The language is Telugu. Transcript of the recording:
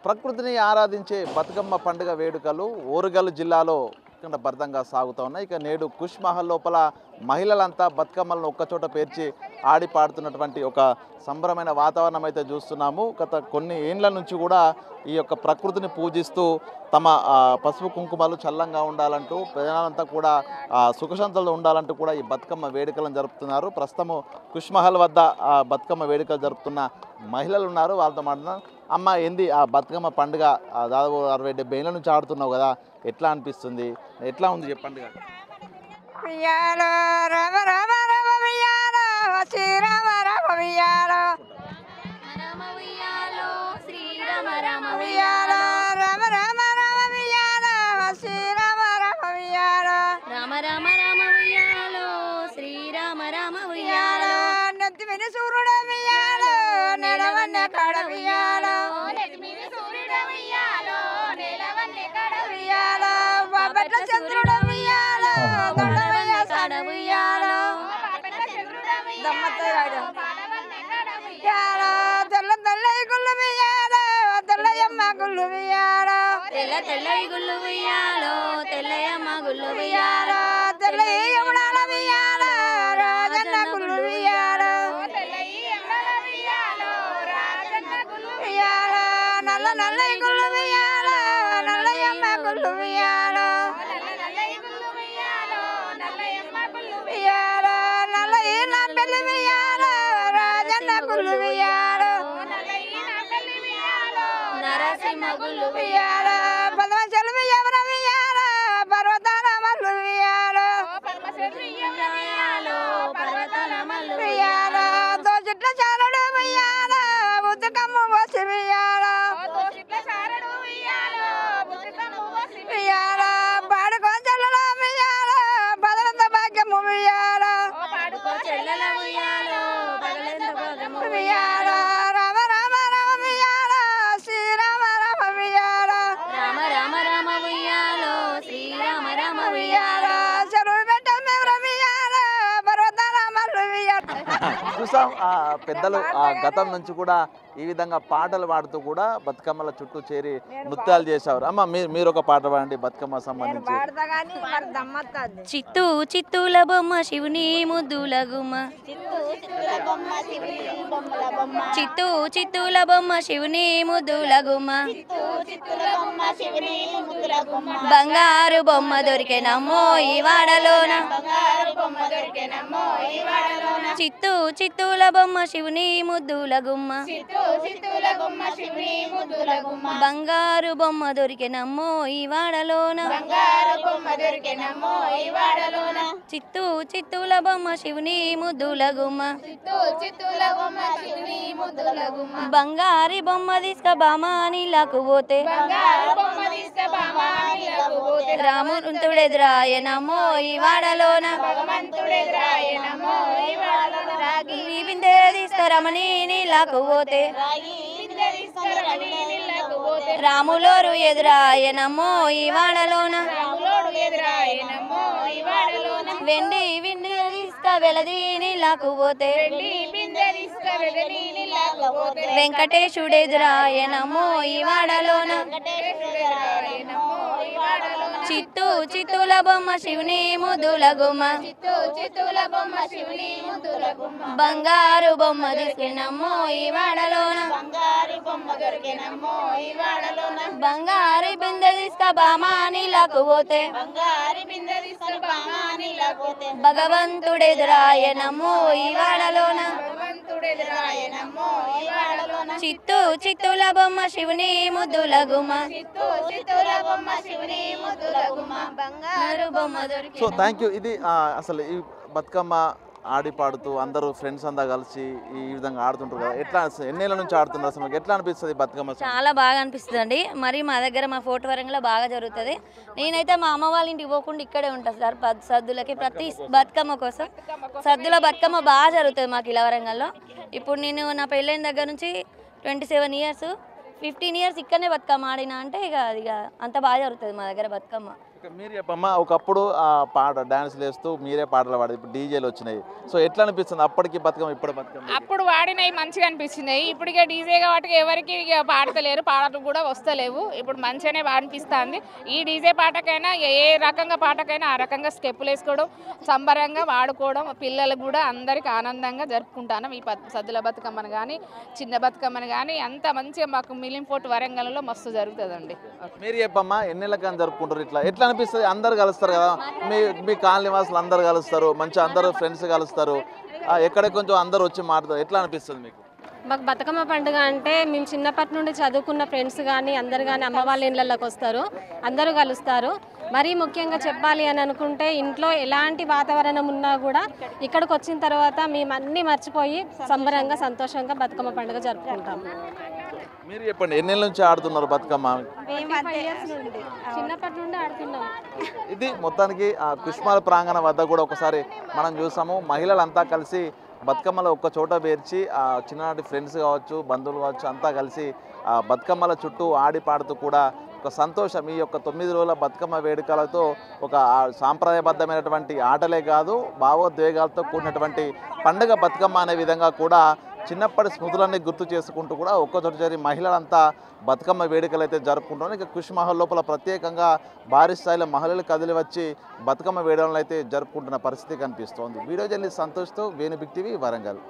ప్రకృతిని ఆరాధించే బతుకమ్మ పండుగ వేడుకలు ఓరుగల్లు జిల్లాలో భర్తంగా సాగుతూ ఉన్నాయి. ఇక నేడు కుష్ మహల్ లోపల మహిళలంతా బతుకమ్మలను ఒక్కచోట పేర్చి ఆడి పాడుతున్నటువంటి ఒక సంబరమైన వాతావరణం అయితే చూస్తున్నాము. గత కొన్ని ఏండ్ల నుంచి కూడా ఈ యొక్క ప్రకృతిని పూజిస్తూ తమ పసుపు కుంకుమలు చల్లంగా ఉండాలంటూ ప్రజలంతా కూడా సుఖశాంతులు ఉండాలంటూ కూడా ఈ బతుకమ్మ వేడుకలను జరుపుతున్నారు. ప్రస్తుతము కుష్ మహల్ వద్ద బతుకమ్మ వేడుకలు జరుపుతున్న మహిళలు ఉన్నారు. వాళ్ళతో మాట్లాడుతున్నాం. అమ్మ, ఏంది ఆ బతుకమ్మ పండుగ దాదాపు 60-70 ఏళ్ళ నుంచి ఆడుతున్నావు కదా, ఎట్లా అనిపిస్తుంది, ఎట్లా ఉంది చెప్పండి. ఉయ్యాలో రమ రమ రమ ఉయ్యాలో శ్రీరామ రమ ఉయ్యాలో రమ ఉయ్యాలో శ్రీరామ రమ ఉయ్యాలో రమ రమ రమ ఉయ్యాలో శ్రీరామ రమ ఉయ్యాలో రమ రమ రమ ఉయ్యాలో శ్రీరామ రమ ఉయ్యాలో నెత్తి మీద సూర్యుడు ఉయ్యాలో నెలవన్నె కడ ఉయ్యాలో నెత్తి మీద సూర్యుడు ఉయ్యాలో నెలవన్నె కడ ఉయ్యాలో బాబట్ల చంద్రుడు ఉయ్యాలో తెల్ల తెల్లయి గుళ్ళు వియ్యాలో తెల్లయమ్మ గుళ్ళు వియ్యాలో తెల్ల తెల్లయి గుళ్ళు వియ్యాలో తెల్లయమ్మ గుళ్ళు వియ్యాలో తెల్లయి యమునాల వియ్యాలో రాజన్న గుళ్ళు వియ్యాలో తెల్లయి యమునాల వియ్యాలో రాజన్న గుళ్ళు వియ్యాలో నల్ల నల్లయి గుళ్ళు వియ్యాలో నల్లయమ్మ గుళ్ళు వియ్యాలో నల్ల నల్లయి గుళ్ళు వియ్యాలో నల్లయమ్మ గుళ్ళు వియ్యాలో నల్లయి నా పెళ్లి వియ్యాలో రాజన్న గుళ్ళు వియ్యాలో నల్లయి నా పెళ్లి వియ్యాలో నరసింహ గుళ్ళు వియ్యాలో పద్మచలు వియ్యవర వియ్యాలో పర్వతాల మల్లు వియ్యాలో పద్మచలు వియ్యాలో పర్వతాల మల్లు వియ్యాలో దోచిట్ల చారడు వియ్యాలో బుద్ధకమ్మ పోసి వియ్యాలో దోచిట్ల చారడు వియ్యాలో బుద్ధకమ్మ పోసి వియ్యాలో పాడుకో చెల్లెల వియ్యాలో పదనంత భాగ్యము వియ్యాలో పాడుకో చెల్లెల వియ్యాలో పదనంత భాగ్యము వియ్యాలో రామ రామ రామ వియ్యాలో శ్రీరామ రామ వియ్యాలో రామ రామ రామ వియ్యాలో శ్రీరామ రామ వియ్యాలో చెరువు పెట్ట మేర వియ్యాలో పర్వతాల మల్లు వియ్యాలో. చూసాం పెద్దలు గతం నుంచి కూడా ఈ విధంగా పాటలు పాడుతూ కూడా బతుకమ్మల చుట్టూ చేరి నృత్యాలు చేసేవారు. అమ్మ, మీరు ఒక పాట పాడండి బతుకమ్మ సంబంధించి. చిత్తూ చిత్తూల బొమ్మ శివుని ముద్దుల గుమ్మ, చిత్తూ చిత్తూల బొమ్మ శివుని ముద్దుల గుమ్మ, బంగారు బొమ్మ దొరికెనమ్మో ఈ వాడలోన, చిత్తూ చిత్తూల బొమ్మ శివుని ముద్దుల గుమ్మ, బంగారు బొమ్మ దొరికెనమ్మో ఈ వాడలోన, చిత్తూ చిత్తూల బొమ్మ శివుని ముద్దుల గుమ్మ, బంగారి బొమ్మ తీసుక బామానిలకు పోతే, రాముడుెదురాయనమ్మో ఈ వాడలోన, రాగి బిందె తీసుకురమని నీళ్ళకు పోతే, రాములోరు ఎదురాయనమ్మో ఈ వాడలోన, వెండి విండి తీసుక వెలది నీళ్ళకు పోతే, వెంకటేశుడెదురాయనమ్మో ఈ వాడలోన, చిత్తూ చిత్తూల బొమ్మ శివుని ముద్దుల గుమ్మ, బంగారు బొమ్మ దొరికెనమ్మో ఈ వాడలోన, బంగారు బిందె తీసుక బామానిలకు పోతే, భగవంతుడెదురాయనమ్మో ఈ వాడలోన, చిత్తూ చిత్తూల బొమ్మ శివుని ముద్దుల గుమ్మ, బంగారు బొమ్మ దొరికి. So thank you. ఇది అసలు ఈ బతుకమ్మ ఆడి పాడుతూ అందరూ ఫ్రెండ్స్ అంతా కలిసి ఈ విధంగా ఆడుతుంటారు కదా, ఎట్లా ఎన్నేళ్ళ నుంచి ఆడుతున్నారు అసలు, ఎట్లా అనిపిస్తుంది బతుకమ్మ? చాలా బాగా అనిపిస్తుంది అండి. మరి మా దగ్గర మా ఫోర్ట్ వరంలో బాగా జరుగుతుంది. నేనైతే మా అమ్మ వాళ్ళ ఇంటికి పోకుండా ఇక్కడే ఉంటాను సార్. సద్దులకి ప్రతి బతుకమ్మ కోసం సద్దుల బతుకమ్మ బాగా జరుగుతుంది మాకు ఇలా వరంగల్లో. ఇప్పుడు నేను నా పెళ్ళైన దగ్గర నుంచి 27 ఇయర్స్ 15 ఇయర్స్ ఇక్కడనే బతుకమ్మ ఆడినా అంటే ఇక అంత బాగా జరుగుతుంది మా దగ్గర బతుకమ్మ. ఇక మీరు చెప్పమ్మా, ఒకప్పుడు పాట డాన్స్లు వేస్తూ మీరే పాటలు పాడేది, ఇప్పుడు డీజేలు వచ్చినాయి. సో ఎట్లా అనిపిస్తుంది అప్పటికి బతుకమ్మ ఇప్పుడు బతుకమ్మ? అప్పుడు వాడినవి మంచిగా అనిపించినాయి. ఇప్పటికే డీజే కాబట్టి ఎవరికి ఇక పాడతలేరు, పాటలు కూడా వస్తలేవు. ఇప్పుడు మంచిగానే అనిపిస్తుంది. ఈ డీజే పాటకైనా ఏ రకంగా పాటకైనా ఆ రకంగా స్టెప్పులు వేసుకోవడం, సంబరంగా వాడుకోవడం, పిల్లలు కూడా అందరికి ఆనందంగా జరుపుకుంటాను. ఈ సద్దుల బతుకమ్మను కానీ చిన్న బతుకమ్మను కానీ అంత మంచిగా మాకు మిలింపోటు వరంగల్లో మస్తు జరుగుతుందండి. మీరు చెప్పమ్మా, ఎన్నేళ్ళ కానీ జరుపుకుంటారు ఇట్లా? ఎట్లా అనిపిస్తుంది? అందరు కలుస్తారు కదా, మీ కాలనీ వాసులు అందరు కలుస్తారు, మంచిగా అందరు ఫ్రెండ్స్ కలుస్తారు, ఎక్కడ కొంచెం అందరు వచ్చి మాట్లాడతారు. ఎట్లా అనిపిస్తుంది మీకు? మాకు బతుకమ్మ పండుగ అంటే మేము చిన్నప్పటి నుండి చదువుకున్న ఫ్రెండ్స్ కానీ అందరు కానీ అమ్మ వాళ్ళ ఇళ్ళకి వస్తారు, అందరూ కలుస్తారు. మరీ ముఖ్యంగా చెప్పాలి అని అనుకుంటే ఇంట్లో ఎలాంటి వాతావరణం ఉన్నా కూడా ఇక్కడికి వచ్చిన తర్వాత మేము అన్నీ మర్చిపోయి సంబరంగా సంతోషంగా బతుకమ్మ పండుగ జరుపుకుంటాము. మీరు చెప్పండి, ఎన్నేళ్ళ నుంచి ఆడుతున్నారు బతుకమ్మ? చిన్నప్పటి నుండి ఆడుతున్నాం. ఇది మొత్తానికి కుష్మాల ప్రాంగణం వద్ద కూడా ఒకసారి మనం చూసాము. మహిళలంతా కలిసి బతుకమ్మలో ఒక్క చోట పేర్చి చిన్ననాటి ఫ్రెండ్స్ కావచ్చు, బంధువులు కావచ్చు, అంతా కలిసి బతుకమ్మల చుట్టూ ఆడి పాడుతూ కూడా ఒక సంతోషం. ఈ యొక్క 9 రోజుల బతుకమ్మ వేడుకలతో ఒక సాంప్రదాయబద్ధమైనటువంటి ఆటలే కాదు, భావోద్వేగాలతో కూడినటువంటి పండుగ బతుకమ్మ అనే విధంగా కూడా చిన్నప్పటి స్మృతులన్నీ గుర్తు చేసుకుంటూ కూడా ఒక్కచోట చేరి మహిళలంతా బతుకమ్మ వేడుకలు అయితే జరుపుకుంటున్నారు. ఇక కుష్మహల్ లోపల ప్రత్యేకంగా భారీ స్థాయిలో మహిళలు కదిలి వచ్చి బతుకమ్మ వేడుకలు అయితే జరుపుకుంటున్న పరిస్థితి కనిపిస్తోంది. వీడియో జర్నలిస్ట్ సంతోష్తో వేణు బిగ్ టీవీ, వరంగల్.